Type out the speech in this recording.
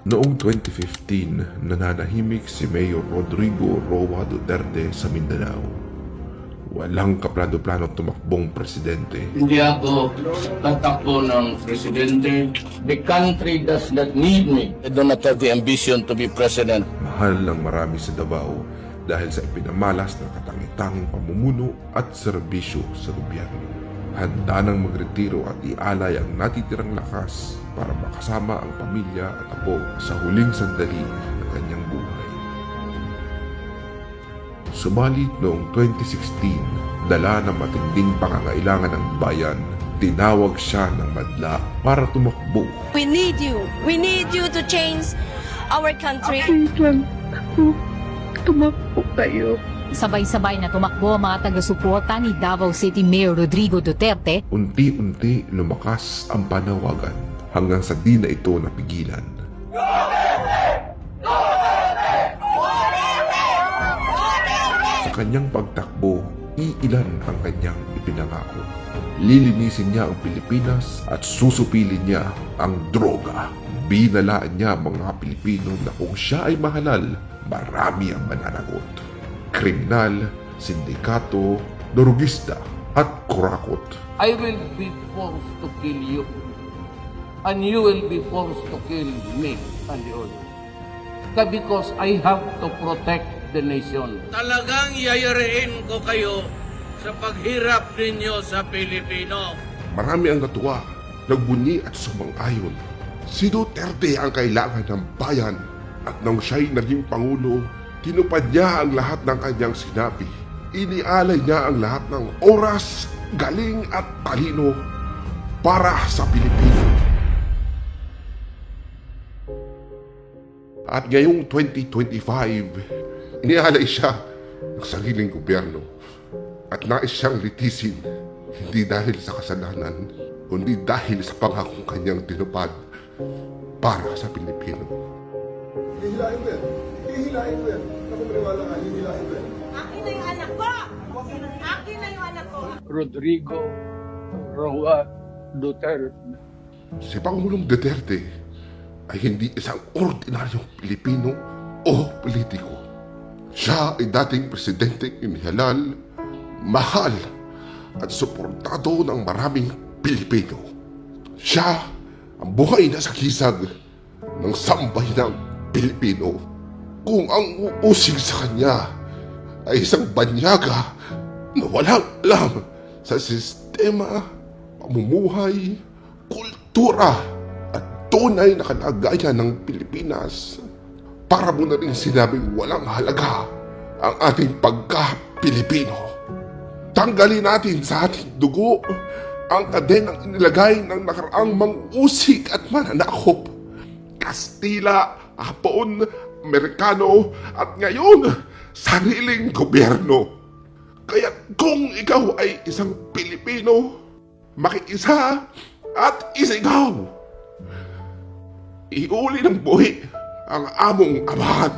Noong 2015, nananahimik si Mayor Rodrigo Roa Duterte sa Mindanao. Walang kaplano-plano tumakbong presidente. Hindi ako tatakbo ng presidente. The country does not need me. I do not have the ambition to be president. Mahal ng marami sa Davao dahil sa ipinamalas na katangi-tanging pamumuno at serbisyo sa gobyerno. Handa nang magretiro at ialay ang natitirang lakas para makasama ang pamilya at apo sa huling sandali ng kanyang buhay. Subalit noong 2016, dala ng matinding pangangailangan ng bayan, tinawag siya ng madla para tumakbo. We need you. We need you to change our country. Wait lang ako. Tumakbo kayo. Sabay-sabay na tumakbo ang mga taga-suporta ni Davao City Mayor Rodrigo Duterte. Unti-unti lumakas ang panawagan hanggang sa di na ito napigilan. Sa kanyang pagtakbo, iilan ang kanyang ipinangako. Lilinisin niya ang Pilipinas at susupilin niya ang droga. Binalaan niya ang mga Pilipino na kung siya ay mahalal, marami ang mananagot. Kriminal, sindikato, dorugista at kurakot. I will be forced to kill you. And you will be forced to kill me and the others. Because I have to protect the nation. Talagang yayarein ko kayo sa paghirap ninyo sa Pilipino. Marami ang natuwa, nagbunyi at sumang-ayon. Si Duterte ang kailangan ng bayan at nang siya'y naging Pangulo, tinupad niya ang lahat ng kanyang sinabi. Inialay niya ang lahat ng oras, galing at talino para sa Pilipino. At ngayong 2025, inialay siya ng sariling gobyerno at nais siyang litisin hindi dahil sa kasalanan, kundi dahil sa pangakong kanyang tinupad para sa Pilipino. Hihilain ko yan. Hihilain ko yan. Ako maniwala ka, hihilain ko yan. Akin na yung anak ko. Akin na yung anak ko. Rodrigo Roa Duterte. Si Pangulong Duterte ay hindi isang ordinaryong Pilipino o politiko. Siya ay dating presidenteng inihalal, mahal at suportado ng maraming Pilipino. Siya ang buhay na sakisag ng sambayanang Pilipino. Kung ang uusig sa kanya ay isang banyaga na walang alam sa sistema, pamumuhay, kultura at tunay na kalagayan ng Pilipinas, para mo na rin sinabing walang halaga ang ating pagka-Pilipino. Tanggalin natin sa ating dugo ang kadenang inilagay ng nakaraang mang-usig at mananakop. Kastila, Hapon, Amerikano at ngayon, sariling gobyerno. Kaya kung ikaw ay isang Pilipino, makiisa at isigaw. Iuli ng buhi ang among amahan.